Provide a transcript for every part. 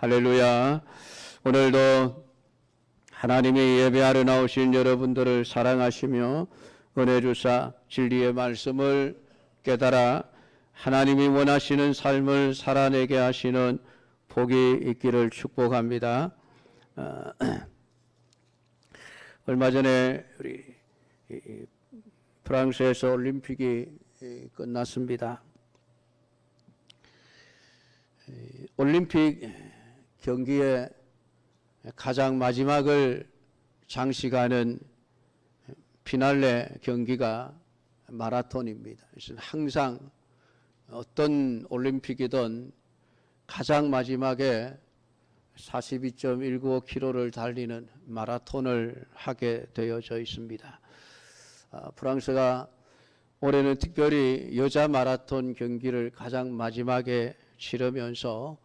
할렐루야. 오늘도 하나님이 예배하러 나오신 여러분들을 사랑하시며 은혜 주사 진리의 말씀을 깨달아 하나님이 원하시는 삶을 살아내게 하시는 복이 있기를 축복합니다. 얼마 전에 우리 프랑스에서 올림픽이 끝났습니다. 올림픽 경기의 가장 마지막을 장식하는 피날레 경기가 마라톤입니다. 그래서 항상 어떤 올림픽이든 가장 마지막에 42.195km를 달리는 마라톤을 하게 되어져 있습니다. 프랑스가 올해는 특별히 여자 마라톤 경기를 가장 마지막에 치르면서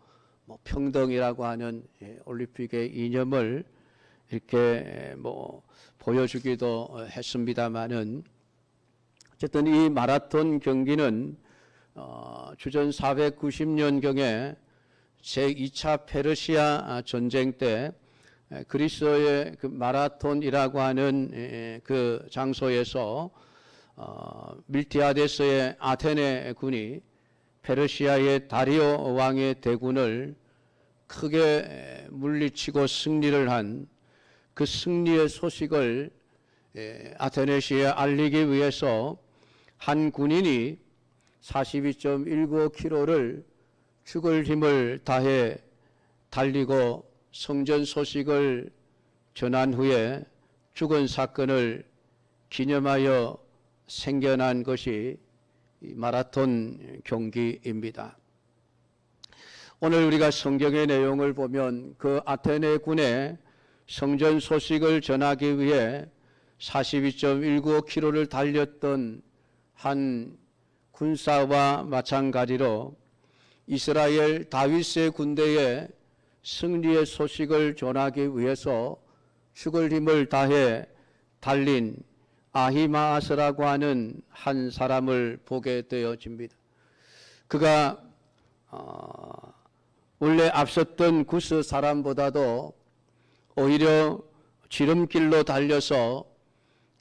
평등이라고 하는 올림픽의 이념을 이렇게 보여주기도 했습니다만은 어쨌든 이 마라톤 경기는 주전 490년경에 제2차 페르시아 전쟁 때 그리스의 그 마라톤이라고 하는 그 장소에서 밀티아데스의 아테네 군이 페르시아의 다리오 왕의 대군을 크게 물리치고 승리를 한 그 승리의 소식을 아테네시에 알리기 위해서 한 군인이 42.195km를 죽을 힘을 다해 달리고 성전 소식을 전한 후에 죽은 사건을 기념하여 생겨난 것이 마라톤 경기입니다. 오늘 우리가 성경의 내용을 보면 그 아테네 군의 성전 소식을 전하기 위해 42.195km를 달렸던 한 군사와 마찬가지로 이스라엘 다윗의 군대의 승리의 소식을 전하기 위해서 죽을 힘을 다해 달린 아히마아스라고 하는 한 사람을 보게 되어집니다. 그가 원래 앞섰던 구스 사람보다도 오히려 지름길로 달려서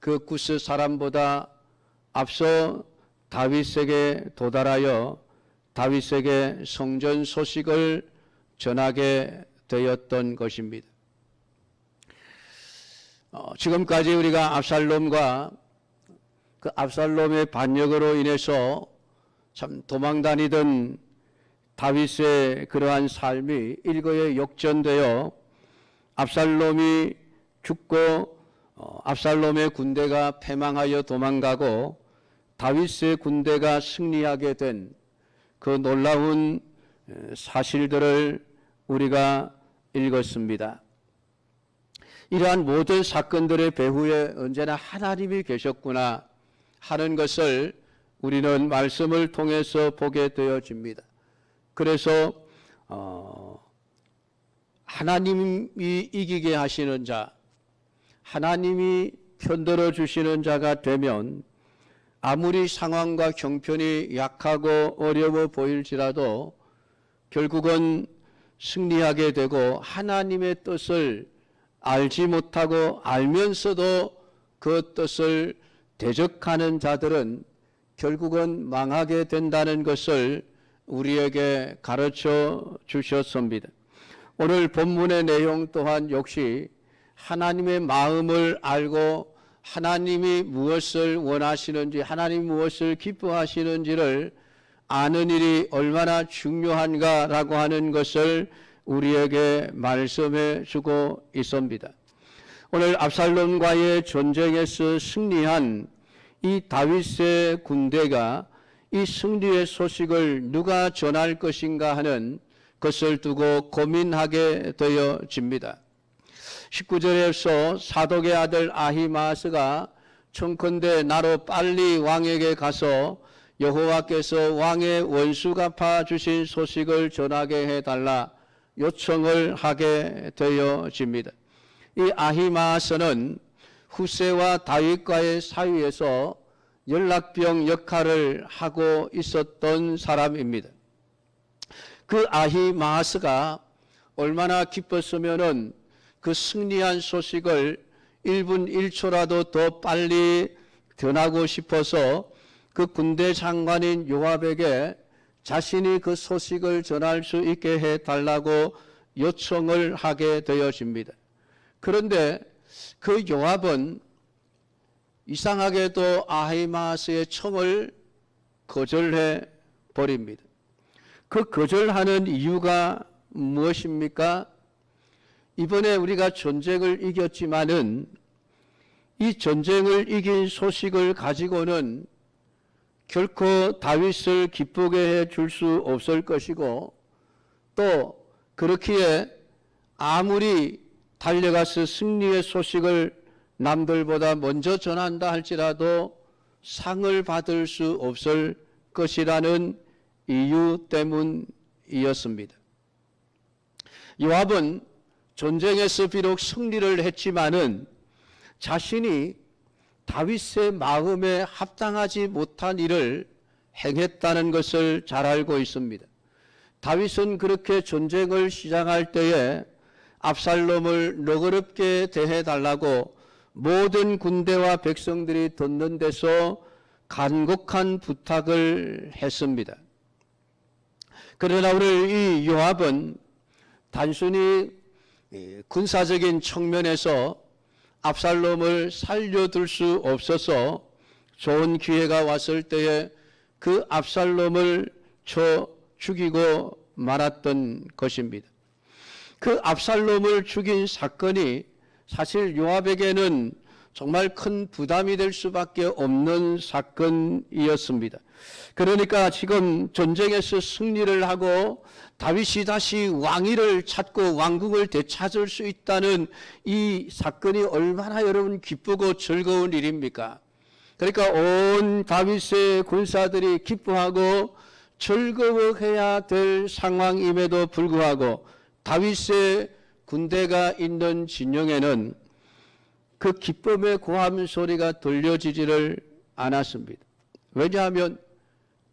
그 구스 사람보다 앞서 다윗에게 도달하여 다윗에게 성전 소식을 전하게 되었던 것입니다. 지금까지 우리가 압살롬과 그 압살롬의 반역으로 인해서 참 도망다니던 다윗의 그러한 삶이 일거에 역전되어 압살롬이 죽고 압살롬의 군대가 패망하여 도망가고 다윗의 군대가 승리하게 된 그 놀라운 사실들을 우리가 읽었습니다. 이러한 모든 사건들의 배후에 언제나 하나님이 계셨구나 하는 것을 우리는 말씀을 통해서 보게 되어집니다. 그래서 하나님이 이기게 하시는 자, 하나님이 편들어 주시는 자가 되면 아무리 상황과 형편이 약하고 어려워 보일지라도 결국은 승리하게 되고 하나님의 뜻을 알지 못하고 알면서도 그 뜻을 대적하는 자들은 결국은 망하게 된다는 것을 우리에게 가르쳐 주셨습니다. 오늘 본문의 내용 또한 역시 하나님의 마음을 알고 하나님이 무엇을 원하시는지, 하나님이 무엇을 기뻐하시는지를 아는 일이 얼마나 중요한가라고 하는 것을 우리에게 말씀해 주고 있습니다. 오늘 압살롬과의 전쟁에서 승리한 이 다윗의 군대가 이 승리의 소식을 누가 전할 것인가 하는 것을 두고 고민하게 되어집니다. 19절에서 사독의 아들 아히마아스가 청컨대 나로 빨리 왕에게 가서 여호와께서 왕의 원수 갚아 주신 소식을 전하게 해달라 요청을 하게 되어집니다. 이 아히마아스는 후세와 다윗과의 사이에서 연락병 역할을 하고 있었던 사람입니다. 그 아히마아스가 얼마나 기뻤으면은 그 승리한 소식을 1분 1초라도 더 빨리 전하고 싶어서 그 군대 장관인 요압에게 자신이 그 소식을 전할 수 있게 해달라고 요청을 하게 되어집니다. 그런데 그 요압은 이상하게도 아히마아스의 청을 거절해 버립니다. 그 거절하는 이유가 무엇입니까? 이번에 우리가 전쟁을 이겼지만은 이 전쟁을 이긴 소식을 가지고는 결코 다윗을 기쁘게 해 줄 수 없을 것이고, 또 그렇기에 아무리 달려가서 승리의 소식을 남들보다 먼저 전한다 할지라도 상을 받을 수 없을 것이라는 이유 때문이었습니다. 요압은 전쟁에서 비록 승리를 했지만은 자신이 다윗의 마음에 합당하지 못한 일을 행했다는 것을 잘 알고 있습니다. 다윗은 그렇게 전쟁을 시작할 때에 압살롬을 너그럽게 대해달라고 모든 군대와 백성들이 듣는 데서 간곡한 부탁을 했습니다. 그러나 오늘 이 요압은 단순히 군사적인 측면에서 압살롬을 살려둘 수 없어서 좋은 기회가 왔을 때에 그 압살롬을 쳐 죽이고 말았던 것입니다. 그 압살롬을 죽인 사건이 사실 요압에게는 정말 큰 부담이 될 수밖에 없는 사건이었습니다. 그러니까 지금 전쟁에서 승리를 하고 다윗이 다시 왕위를 찾고 왕국을 되찾을 수 있다는 이 사건이 얼마나 여러분 기쁘고 즐거운 일입니까? 그러니까 온 다윗의 군사들이 기뻐하고 즐거워해야 될 상황임에도 불구하고 다윗의 군대가 있는 진영에는 그 기쁨의 고함 소리가 들려지지를 않았습니다. 왜냐하면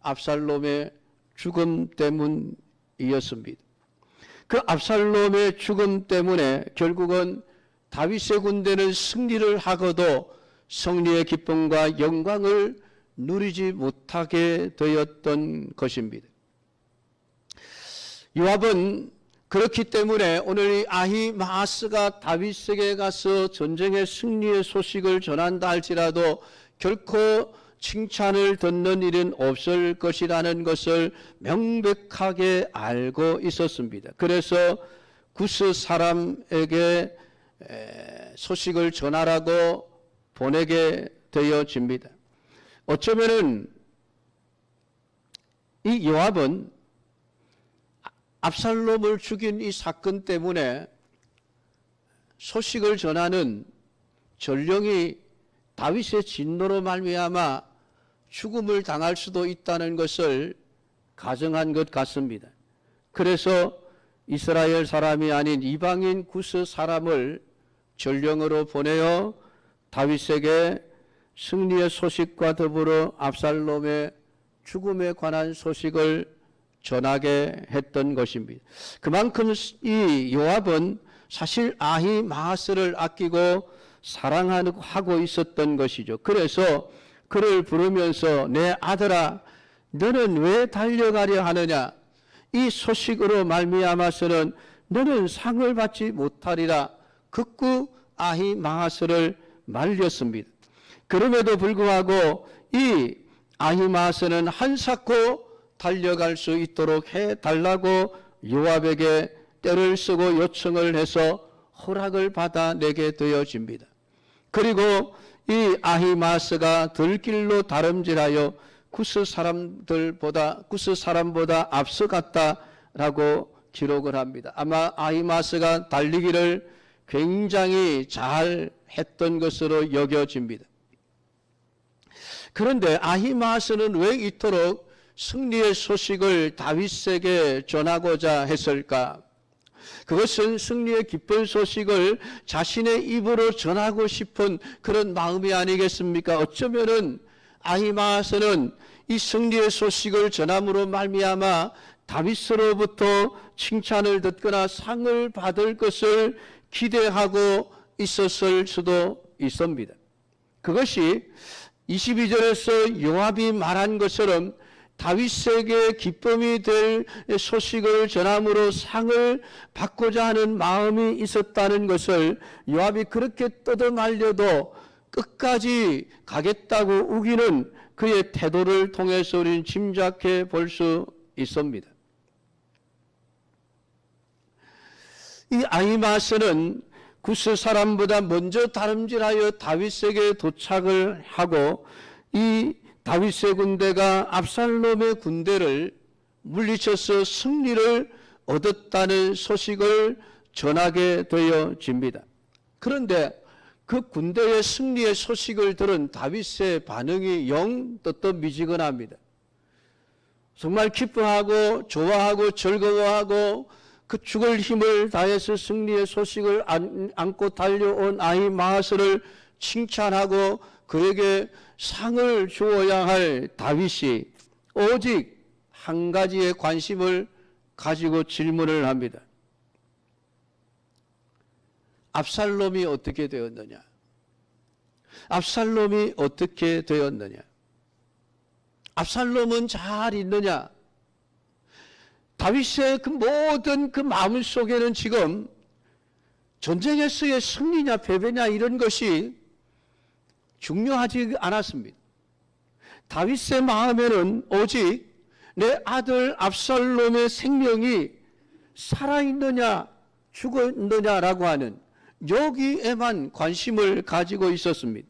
압살롬의 죽음 때문이었습니다. 그 압살롬의 죽음 때문에 결국은 다윗의 군대는 승리를 하고도 승리의 기쁨과 영광을 누리지 못하게 되었던 것입니다. 요압은 그렇기 때문에 오늘 이 아히마아스가 다윗에게 가서 전쟁의 승리의 소식을 전한다 할지라도 결코 칭찬을 듣는 일은 없을 것이라는 것을 명백하게 알고 있었습니다. 그래서 구스 사람에게 소식을 전하라고 보내게 되어집니다. 어쩌면은 이 요압은 압살롬을 죽인 이 사건 때문에 소식을 전하는 전령이 다윗의 진노로 말미암아 죽음을 당할 수도 있다는 것을 가정한 것 같습니다. 그래서 이스라엘 사람이 아닌 이방인 구스 사람을 전령으로 보내어 다윗에게 승리의 소식과 더불어 압살롬의 죽음에 관한 소식을 전하게 했던 것입니다. 그만큼 이 요압은 사실 아히마아스를 아끼고 사랑하고 있었던 것이죠. 그래서 그를 부르면서 내 아들아 너는 왜 달려가려 하느냐, 이 소식으로 말미암아서는 너는 상을 받지 못하리라 극구 아히마아스를 말렸습니다. 그럼에도 불구하고 이 아히마아스는 한사코 달려갈 수 있도록 해달라고 요압에게 떼를 쓰고 요청을 해서 허락을 받아내게 되어집니다. 그리고 이 아히마아스가 들길로 다름질하여 구스 사람보다 앞서갔다라고 기록을 합니다. 아마 아히마아스가 달리기를 굉장히 잘 했던 것으로 여겨집니다. 그런데 아히마아스는 왜 이토록 승리의 소식을 다윗에게 전하고자 했을까? 그것은 승리의 기쁜 소식을 자신의 입으로 전하고 싶은 그런 마음이 아니겠습니까? 어쩌면은 아히마아스는 이 승리의 소식을 전함으로 말미암아 다윗으로부터 칭찬을 듣거나 상을 받을 것을 기대하고 있었을 수도 있습니다. 그것이 22절에서 요압이 말한 것처럼 다윗에게 기쁨이 될 소식을 전함으로 상을 받고자 하는 마음이 있었다는 것을 요압이 그렇게 뜯어말려도 끝까지 가겠다고 우기는 그의 태도를 통해서 우리는 짐작해 볼 수 있습니다. 이 아히마스는 구스 사람보다 먼저 다름질하여 다윗에게 도착을 하고 이 다윗의 군대가 압살롬의 군대를 물리쳐서 승리를 얻었다는 소식을 전하게 되어집니다. 그런데 그 군대의 승리의 소식을 들은 다윗의 반응이 영 뜨뜻미지근합니다. 정말 기뻐하고 좋아하고 즐거워하고 그 죽을 힘을 다해서 승리의 소식을 안고 달려온 아히마아스를 칭찬하고 그에게 상을 주어야 할 다윗이 오직 한 가지의 관심을 가지고 질문을 합니다. 압살롬이 어떻게 되었느냐? 압살롬이 어떻게 되었느냐? 압살롬은 잘 있느냐? 다윗의 그 모든 그 마음 속에는 지금 전쟁에서의 승리냐 패배냐 이런 것이 중요하지 않았습니다. 다윗의 마음에는 오직 내 아들 압살롬의 생명이 살아있느냐 죽었느냐라고 하는 여기에만 관심을 가지고 있었습니다.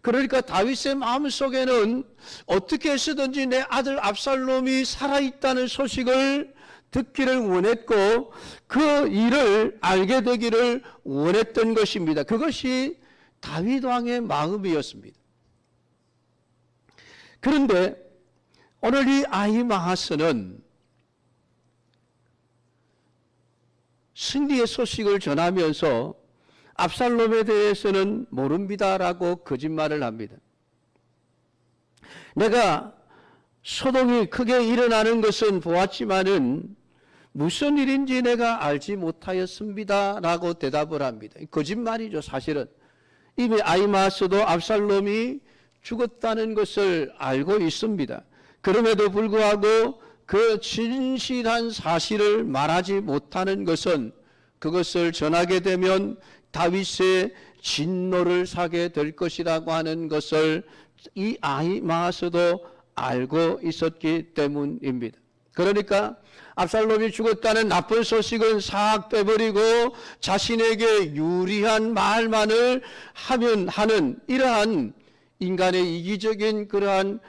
그러니까 다윗의 마음속에는 어떻게 해서든지 내 아들 압살롬이 살아있다는 소식을 듣기를 원했고 그 일을 알게 되기를 원했던 것입니다. 그것이 다윗 왕의 마음이었습니다. 그런데 오늘 이 아히마아스는 승리의 소식을 전하면서 압살롬에 대해서는 모릅니다라고 거짓말을 합니다. 내가 소동이 크게 일어나는 것은 보았지만은 무슨 일인지 내가 알지 못하였습니다라고 대답을 합니다. 거짓말이죠. 사실은 이미 아히마아스도 압살롬이 죽었다는 것을 알고 있습니다. 그럼에도 불구하고 그 진실한 사실을 말하지 못하는 것은 그것을 전하게 되면 다윗의 진노를 사게 될 것이라고 하는 것을 이 아히마아스도 알고 있었기 때문입니다. 그러니까 압살롬이 죽었다는 나쁜 소식은 싹 빼버리고 자신에게 유리한 말만을 하면 하는 이러한 인간의 이기적인 그러한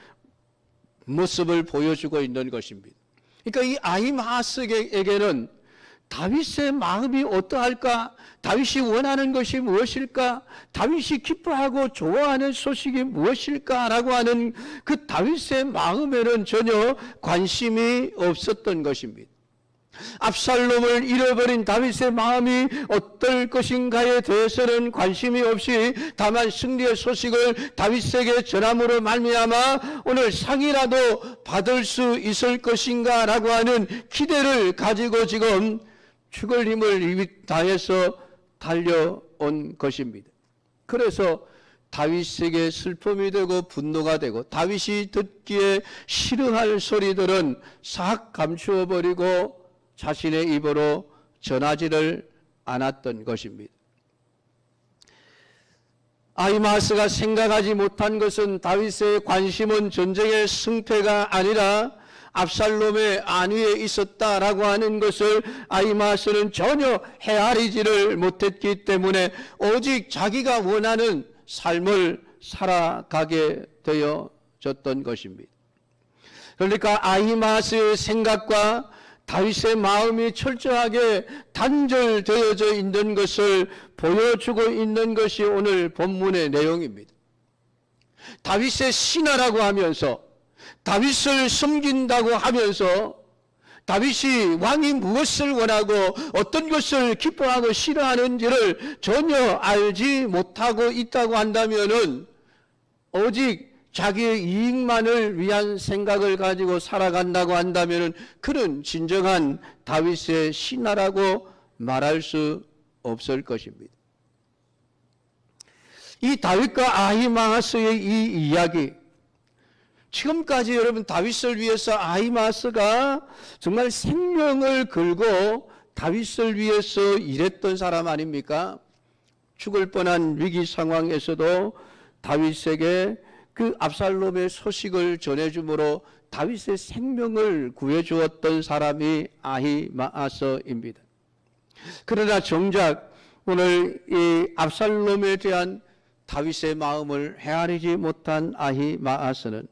모습을 보여주고 있는 것입니다. 그러니까 이 아히마아스에게는 다윗의 마음이 어떠할까? 다윗이 원하는 것이 무엇일까? 다윗이 기뻐하고 좋아하는 소식이 무엇일까? 라고 하는 그 다윗의 마음에는 전혀 관심이 없었던 것입니다. 압살롬을 잃어버린 다윗의 마음이 어떨 것인가에 대해서는 관심이 없이 다만 승리의 소식을 다윗에게 전함으로 말미암아 오늘 상이라도 받을 수 있을 것인가 라고 하는 기대를 가지고 지금 죽을 힘을 다해서 달려온 것입니다. 그래서 다윗에게 슬픔이 되고 분노가 되고 다윗이 듣기에 싫어할 소리들은 싹 감추어 버리고 자신의 입으로 전하지를 않았던 것입니다. 아히마아스가 생각하지 못한 것은 다윗의 관심은 전쟁의 승패가 아니라 압살롬의 안위에 있었다라고 하는 것을 아히마아스는 전혀 헤아리지를 못했기 때문에 오직 자기가 원하는 삶을 살아가게 되어졌던 것입니다. 그러니까 아히마아스의 생각과 다윗의 마음이 철저하게 단절되어져 있는 것을 보여주고 있는 것이 오늘 본문의 내용입니다. 다윗의 신하라고 하면서 다윗을 섬긴다고 하면서 다윗이 왕이 무엇을 원하고 어떤 것을 기뻐하고 싫어하는지를 전혀 알지 못하고 있다고 한다면은 오직 자기의 이익만을 위한 생각을 가지고 살아간다고 한다면 그는 진정한 다윗의 신하라고 말할 수 없을 것입니다. 이 다윗과 아히마아스의 이 이야기, 지금까지 여러분 다윗을 위해서 아히마아스가 정말 생명을 걸고 다윗을 위해서 일했던 사람 아닙니까? 죽을 뻔한 위기 상황에서도 다윗에게 그 압살롬의 소식을 전해주므로 다윗의 생명을 구해주었던 사람이 아히마아스입니다. 그러나 정작 오늘 이 압살롬에 대한 다윗의 마음을 헤아리지 못한 아히마아스는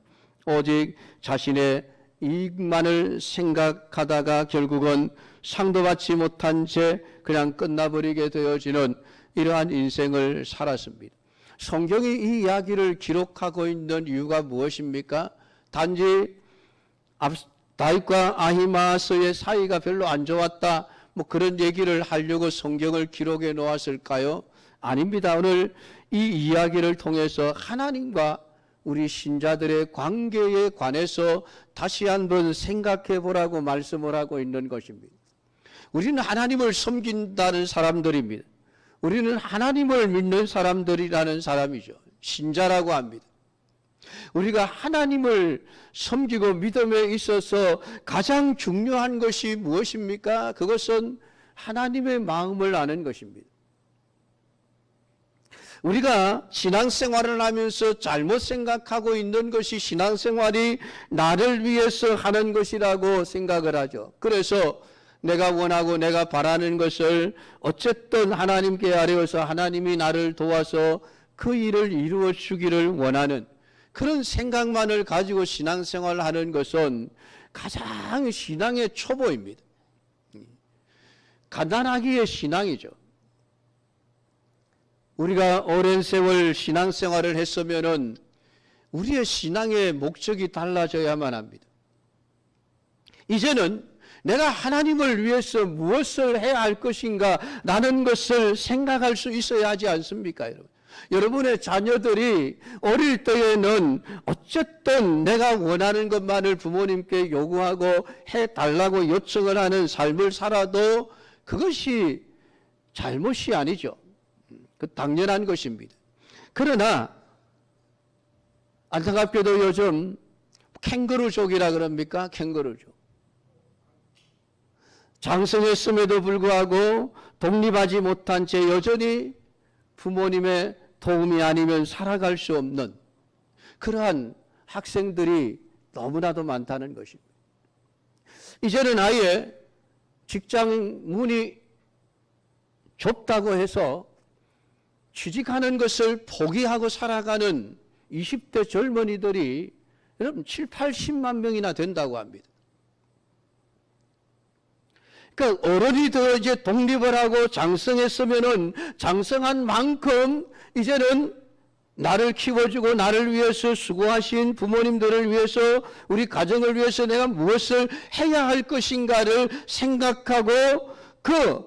오직 자신의 이익만을 생각하다가 결국은 상도 받지 못한 채 그냥 끝나버리게 되어지는 이러한 인생을 살았습니다. 성경이 이 이야기를 기록하고 있는 이유가 무엇입니까? 단지 다윗과 아히마아스의 사이가 별로 안 좋았다, 뭐 그런 얘기를 하려고 성경을 기록해 놓았을까요? 아닙니다. 오늘 이 이야기를 통해서 하나님과 우리 신자들의 관계에 관해서 다시 한번 생각해 보라고 말씀을 하고 있는 것입니다. 우리는 하나님을 섬긴다는 사람들입니다. 우리는 하나님을 믿는 사람들이라는 사람이죠. 신자라고 합니다. 우리가 하나님을 섬기고 믿음에 있어서 가장 중요한 것이 무엇입니까? 그것은 하나님의 마음을 아는 것입니다. 우리가 신앙생활을 하면서 잘못 생각하고 있는 것이 신앙생활이 나를 위해서 하는 것이라고 생각을 하죠. 그래서 내가 원하고 내가 바라는 것을 어쨌든 하나님께 아뢰어서 하나님이 나를 도와서 그 일을 이루어 주기를 원하는 그런 생각만을 가지고 신앙생활을 하는 것은 가장 신앙의 초보입니다. 가난하기의 신앙이죠. 우리가 오랜 세월 신앙생활을 했으면은 우리의 신앙의 목적이 달라져야만 합니다. 이제는 내가 하나님을 위해서 무엇을 해야 할 것인가 라는 것을 생각할 수 있어야 하지 않습니까, 여러분? 여러분의 자녀들이 어릴 때에는 어쨌든 내가 원하는 것만을 부모님께 요구하고 해달라고 요청을 하는 삶을 살아도 그것이 잘못이 아니죠. 그 당연한 것입니다. 그러나 안타깝게도 요즘 캥거루족이라 그럽니까? 캥거루족. 장성했음에도 불구하고 독립하지 못한 채 여전히 부모님의 도움이 아니면 살아갈 수 없는 그러한 학생들이 너무나도 많다는 것입니다. 이제는 아예 직장 문이 좁다고 해서 취직하는 것을 포기하고 살아가는 20대 젊은이들이 여러분 7, 80만 명이나 된다고 합니다. 그러니까 어른이 더 이제 독립을 하고 장성했으면은 장성한 만큼 이제는 나를 키워주고 나를 위해서 수고하신 부모님들을 위해서 우리 가정을 위해서 내가 무엇을 해야 할 것인가를 생각하고 그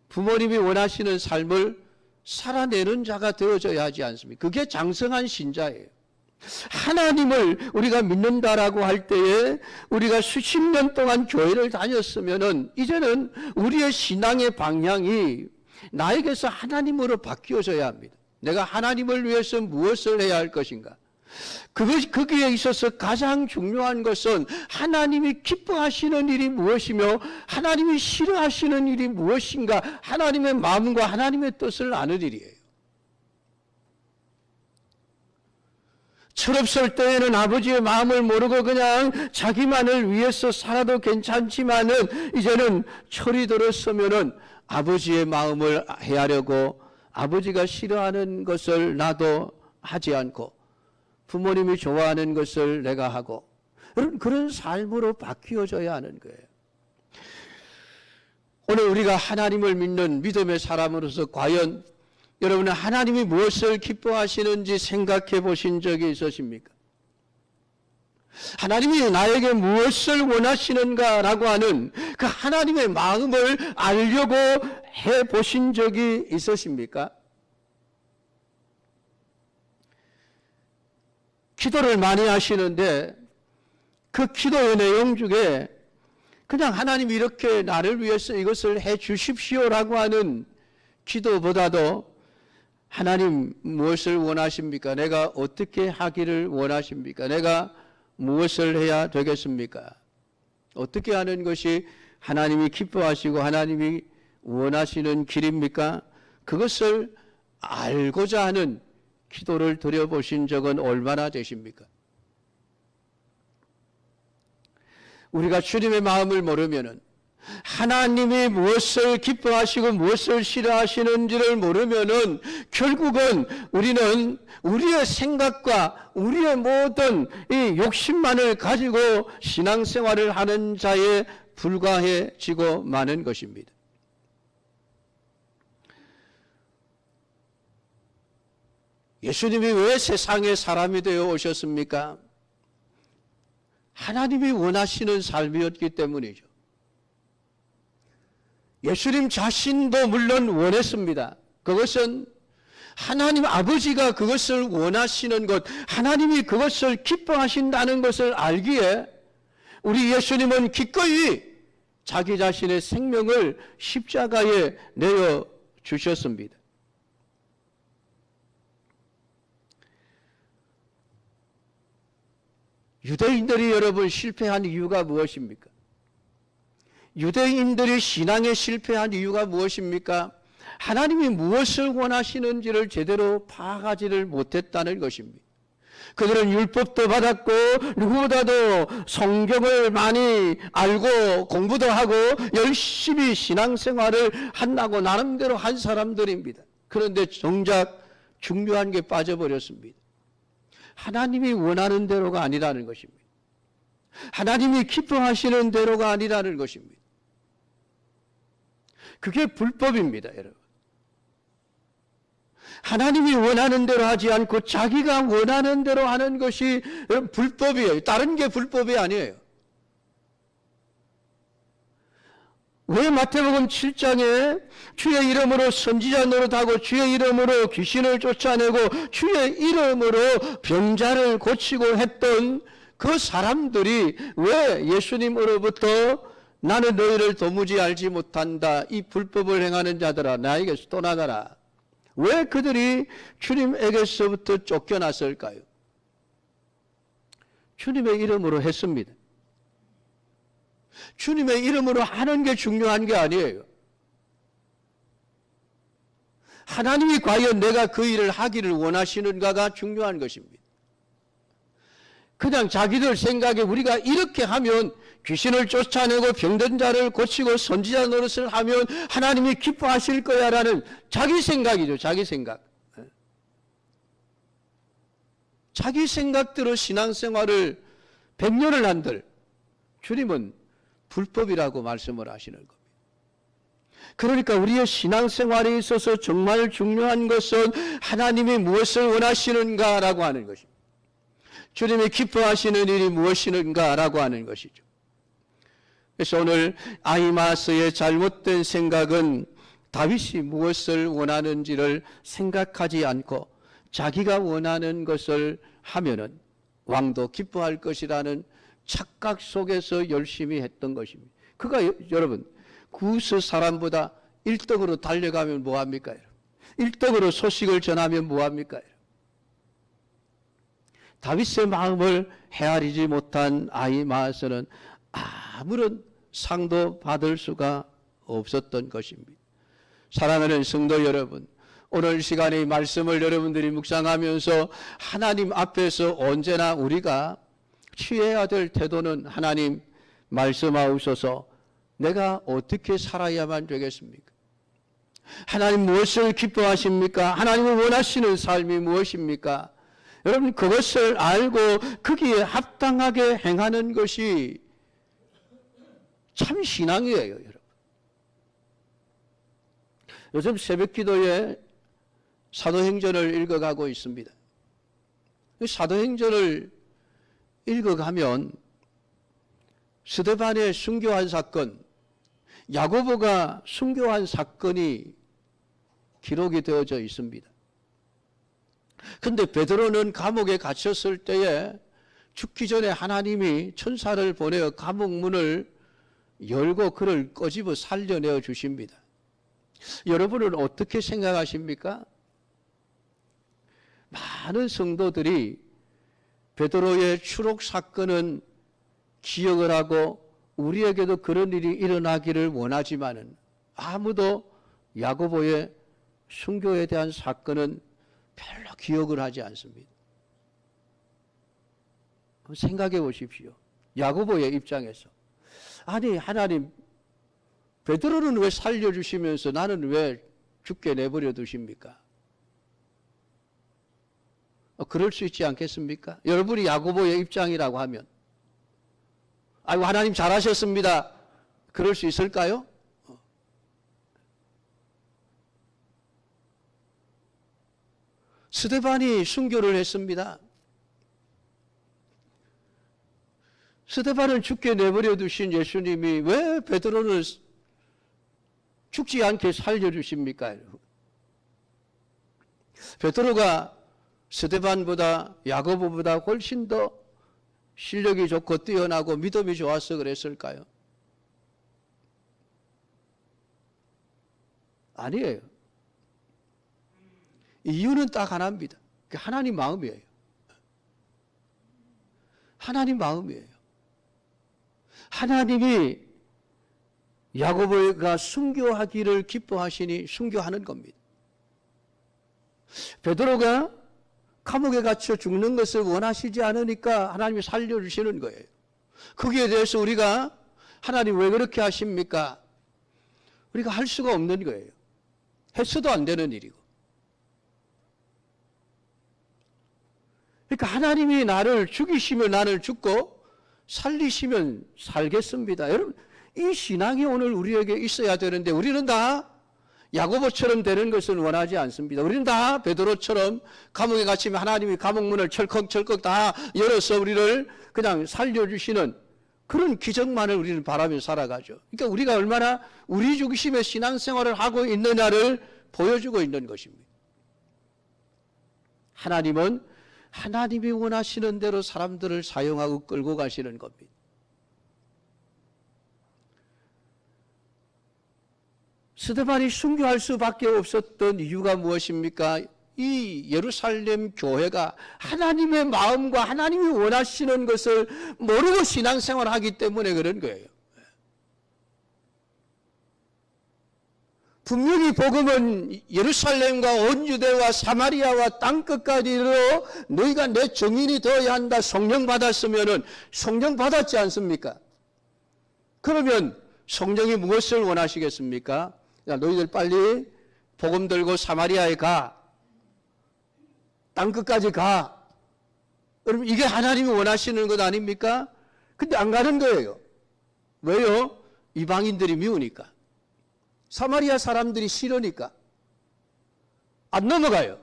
부모님이 원하시는 삶을 살아내는 자가 되어져야 하지 않습니까? 그게 장성한 신자예요. 하나님을 우리가 믿는다라고 할 때에 우리가 수십 년 동안 교회를 다녔으면은 이제는 우리의 신앙의 방향이 나에게서 하나님으로 바뀌어져야 합니다. 내가 하나님을 위해서 무엇을 해야 할 것인가? 거기에 있어서 가장 중요한 것은 하나님이 기뻐하시는 일이 무엇이며 하나님이 싫어하시는 일이 무엇인가? 하나님의 마음과 하나님의 뜻을 아는 일이에요. 철없을 때에는 아버지의 마음을 모르고 그냥 자기만을 위해서 살아도 괜찮지만은 이제는 철이 들었으면은 아버지의 마음을 헤아려고 아버지가 싫어하는 것을 나도 하지 않고 부모님이 좋아하는 것을 내가 하고 그런 삶으로 바뀌어져야 하는 거예요. 오늘 우리가 하나님을 믿는 믿음의 사람으로서 과연 여러분은 하나님이 무엇을 기뻐하시는지 생각해 보신 적이 있으십니까? 하나님이 나에게 무엇을 원하시는가라고 하는 그 하나님의 마음을 알려고 해 보신 적이 있으십니까? 기도를 많이 하시는데 그 기도의 내용 중에 그냥 하나님 이렇게 나를 위해서 이것을 해 주십시오라고 하는 기도보다도 하나님 무엇을 원하십니까? 내가 어떻게 하기를 원하십니까? 내가 무엇을 해야 되겠습니까? 어떻게 하는 것이 하나님이 기뻐하시고 하나님이 원하시는 길입니까? 그것을 알고자 하는 기도를 드려보신 적은 얼마나 되십니까? 우리가 주님의 마음을 모르면은 하나님이 무엇을 기뻐하시고 무엇을 싫어하시는지를 모르면은 결국은 우리는 우리의 생각과 우리의 모든 이 욕심만을 가지고 신앙생활을 하는 자에 불과해지고 마는 것입니다. 예수님이 왜 세상에 사람이 되어 오셨습니까? 하나님이 원하시는 삶이었기 때문이죠. 예수님 자신도 물론 원했습니다. 그것은 하나님 아버지가 그것을 원하시는 것, 하나님이 그것을 기뻐하신다는 것을 알기에 우리 예수님은 기꺼이 자기 자신의 생명을 십자가에 내어 주셨습니다. 유대인들이 여러분 실패한 이유가 무엇입니까? 유대인들이 신앙에 실패한 이유가 무엇입니까? 하나님이 무엇을 원하시는지를 제대로 파악하지를 못했다는 것입니다. 그들은 율법도 받았고 누구보다도 성경을 많이 알고 공부도 하고 열심히 신앙생활을 한다고 나름대로 한 사람들입니다. 그런데 정작 중요한 게 빠져버렸습니다. 하나님이 원하는 대로가 아니라는 것입니다. 하나님이 기뻐하시는 대로가 아니라는 것입니다. 그게 불법입니다, 여러분. 하나님이 원하는 대로 하지 않고 자기가 원하는 대로 하는 것이 불법이에요. 다른 게 불법이 아니에요. 왜 마태복음 7장에 주의 이름으로 선지자 노릇하고 주의 이름으로 귀신을 쫓아내고 주의 이름으로 병자를 고치고 했던 그 사람들이 왜 예수님으로부터 나는 너희를 도무지 알지 못한다, 이 불법을 행하는 자들아 나에게서 떠나가라, 왜 그들이 주님에게서부터 쫓겨났을까요? 주님의 이름으로 했습니다. 주님의 이름으로 하는 게 중요한 게 아니에요. 하나님이 과연 내가 그 일을 하기를 원하시는가가 중요한 것입니다. 그냥 자기들 생각에 우리가 이렇게 하면 귀신을 쫓아내고 병든 자를 고치고 선지자 노릇을 하면 하나님이 기뻐하실 거야라는 자기 생각이죠. 자기 생각. 자기 생각대로 신앙생활을 100년을 한들 주님은 불법이라고 말씀을 하시는 겁니다. 그러니까 우리의 신앙생활에 있어서 정말 중요한 것은 하나님이 무엇을 원하시는가라고 하는 것입니다. 주님이 기뻐하시는 일이 무엇이는가라고 하는 것이죠. 그래서 오늘 아히마아스의 잘못된 생각은 다윗이 무엇을 원하는지를 생각하지 않고 자기가 원하는 것을 하면은 왕도 기뻐할 것이라는 착각 속에서 열심히 했던 것입니다. 그가 여러분 구스 사람보다 1등으로 달려가면 뭐합니까? 1등으로 소식을 전하면 뭐합니까? 다윗의 마음을 헤아리지 못한 아히마아스는 아무런 상도 받을 수가 없었던 것입니다. 사랑하는 성도 여러분, 오늘 시간에 말씀을 여러분들이 묵상하면서 하나님 앞에서 언제나 우리가 취해야 될 태도는 하나님 말씀하옵소서, 내가 어떻게 살아야만 되겠습니까? 하나님 무엇을 기뻐하십니까? 하나님을 원하시는 삶이 무엇입니까? 여러분 그것을 알고 거기에 합당하게 행하는 것이 참 신앙이에요, 여러분. 요즘 새벽 기도에 사도행전을 읽어가고 있습니다. 사도행전을 읽어가면 스데반의 순교한 사건, 야고보가 순교한 사건이 기록이 되어져 있습니다. 근데 베드로는 감옥에 갇혔을 때에 죽기 전에 하나님이 천사를 보내어 감옥 문을 열고 그를 꺼집어 살려내어 주십니다. 여러분은 어떻게 생각하십니까? 많은 성도들이 베드로의 추록 사건은 기억을 하고 우리에게도 그런 일이 일어나기를 원하지만은 아무도 야고보의 순교에 대한 사건은 별로 기억을 하지 않습니다. 생각해 보십시오. 야고보의 입장에서 아니 하나님 베드로는 왜 살려주시면서 나는 왜 죽게 내버려 두십니까? 그럴 수 있지 않겠습니까? 여러분이 야고보의 입장이라고 하면 아이고 하나님 잘하셨습니다. 그럴 수 있을까요? 스데반이 순교를 했습니다. 스데반을 죽게 내버려 두신 예수님이 왜 베드로를 죽지 않게 살려주십니까? 베드로가 스데반보다 야고보보다 훨씬 더 실력이 좋고 뛰어나고 믿음이 좋아서 그랬을까요? 아니에요. 이유는 딱 하나입니다. 하나님 마음이에요. 하나님 마음이에요. 하나님이 야고보가 순교하기를 기뻐하시니 순교하는 겁니다. 베드로가 감옥에 갇혀 죽는 것을 원하시지 않으니까 하나님이 살려주시는 거예요. 거기에 대해서 우리가 하나님 왜 그렇게 하십니까? 우리가 할 수가 없는 거예요. 해서도 안 되는 일이고. 그러니까 하나님이 나를 죽이시면 나를 죽고 살리시면 살겠습니다. 여러분 이 신앙이 오늘 우리에게 있어야 되는데 우리는 다 야고보처럼 되는 것을 원하지 않습니다. 우리는 다 베드로처럼 감옥에 갇히면 하나님이 감옥문을 철컥철컥 다 열어서 우리를 그냥 살려주시는 그런 기적만을 우리는 바라며 살아가죠. 그러니까 우리가 얼마나 우리 중심의 신앙생활을 하고 있느냐를 보여주고 있는 것입니다. 하나님은 하나님이 원하시는 대로 사람들을 사용하고 끌고 가시는 겁니다. 스데반이 순교할 수밖에 없었던 이유가 무엇입니까? 이 예루살렘 교회가 하나님의 마음과 하나님이 원하시는 것을 모르고 신앙생활을 하기 때문에 그런 거예요. 분명히 복음은 예루살렘과 온 유대와 사마리아와 땅끝까지로 너희가 내 증인이 되어야 한다. 성령 받았으면은 성령 받았지 않습니까? 그러면 성령이 무엇을 원하시겠습니까? 야, 너희들 빨리 복음 들고 사마리아에 가. 땅끝까지 가. 여러분 이게 하나님이 원하시는 것 아닙니까? 근데 안 가는 거예요. 왜요? 이방인들이 미우니까. 사마리아 사람들이 싫으니까. 안 넘어가요.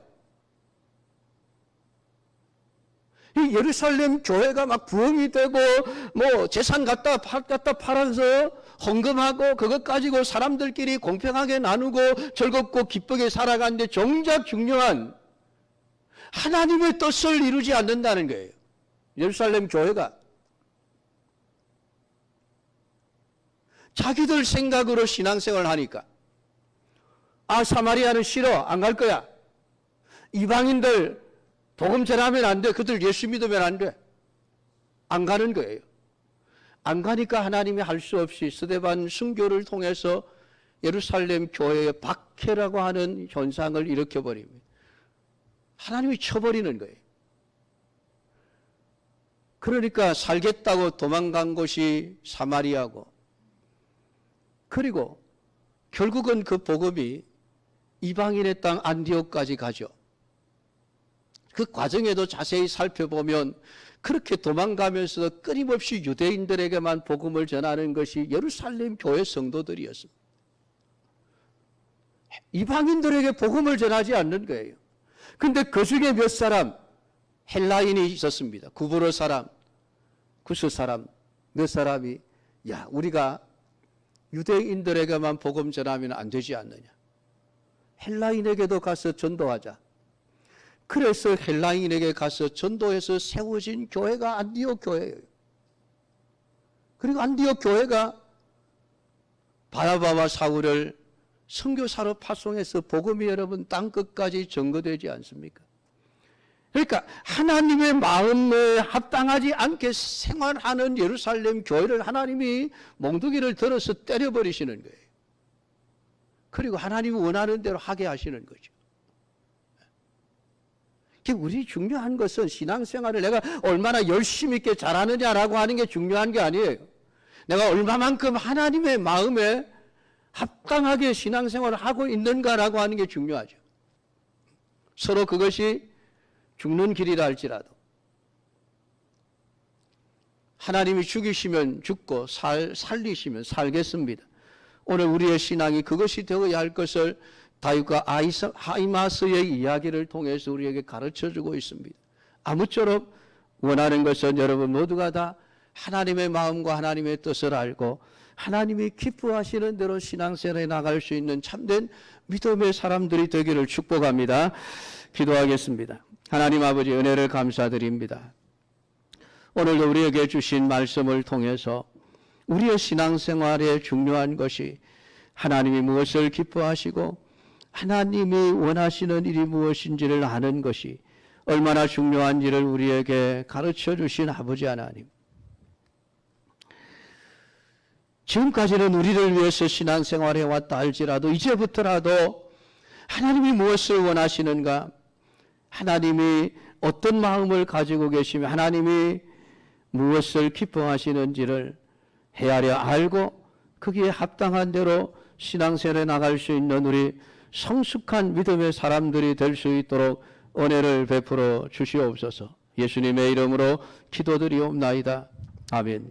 이 예루살렘 교회가 막 부흥이 되고 뭐 재산 갖다 팔아서 헌금하고 그것 가지고 사람들끼리 공평하게 나누고 즐겁고 기쁘게 살아가는데 정작 중요한 하나님의 뜻을 이루지 않는다는 거예요. 예루살렘 교회가 자기들 생각으로 신앙생활을 하니까 아 사마리아는 싫어 안 갈 거야. 이방인들 복음 전하면 안 돼. 그들 예수 믿으면 안 돼. 안 가는 거예요. 안 가니까 하나님이 할 수 없이 스데반 순교를 통해서 예루살렘 교회의 박해라고 하는 현상을 일으켜버립니다. 하나님이 쳐버리는 거예요. 그러니까 살겠다고 도망간 곳이 사마리아고 그리고 결국은 그 복음이 이방인의 땅 안디옥까지 가죠. 그 과정에도 자세히 살펴보면 그렇게 도망가면서도 끊임없이 유대인들에게만 복음을 전하는 것이 예루살렘 교회 성도들이었습니다. 이방인들에게 복음을 전하지 않는 거예요. 근데 그 중에 몇 사람 헬라인이 있었습니다. 구브로 사람, 구스 사람 몇 사람이 야 우리가 유대인들에게만 복음 전하면 안 되지 않느냐. 헬라인에게도 가서 전도하자. 그래서 헬라인에게 가서 전도해서 세워진 교회가 안디옥 교회예요. 그리고 안디옥 교회가 바나바와 사울을 선교사로 파송해서 복음이 여러분 땅끝까지 전거되지 않습니까? 그러니까 하나님의 마음에 합당하지 않게 생활하는 예루살렘 교회를 하나님이 몽둥이를 들어서 때려버리시는 거예요. 그리고 하나님이 원하는 대로 하게 하시는 거죠. 우리 중요한 것은 신앙생활을 내가 얼마나 열심히 있게 잘하느냐라고 하는 게 중요한 게 아니에요. 내가 얼마만큼 하나님의 마음에 합당하게 신앙생활을 하고 있는가라고 하는 게 중요하죠. 서로 그것이 죽는 길이라 할지라도 하나님이 죽이시면 죽고 살리시면 살겠습니다. 오늘 우리의 신앙이 그것이 되어야 할 것을 다윗과 아히마스의 이야기를 통해서 우리에게 가르쳐주고 있습니다. 아무쪼록 원하는 것은 여러분 모두가 다 하나님의 마음과 하나님의 뜻을 알고 하나님이 기뻐하시는 대로 신앙생활에 나갈 수 있는 참된 믿음의 사람들이 되기를 축복합니다. 기도하겠습니다. 하나님 아버지 은혜를 감사드립니다. 오늘도 우리에게 주신 말씀을 통해서 우리의 신앙생활에 중요한 것이 하나님이 무엇을 기뻐하시고 하나님이 원하시는 일이 무엇인지를 아는 것이 얼마나 중요한지를 우리에게 가르쳐 주신 아버지 하나님. 지금까지는 우리를 위해서 신앙생활해 왔다 할지라도 이제부터라도 하나님이 무엇을 원하시는가, 하나님이 어떤 마음을 가지고 계시며 하나님이 무엇을 기뻐하시는지를 헤아려 알고 거기에 합당한 대로 신앙생활에 나갈 수 있는 우리 성숙한 믿음의 사람들이 될 수 있도록 은혜를 베풀어 주시옵소서. 예수님의 이름으로 기도드리옵나이다. 아멘.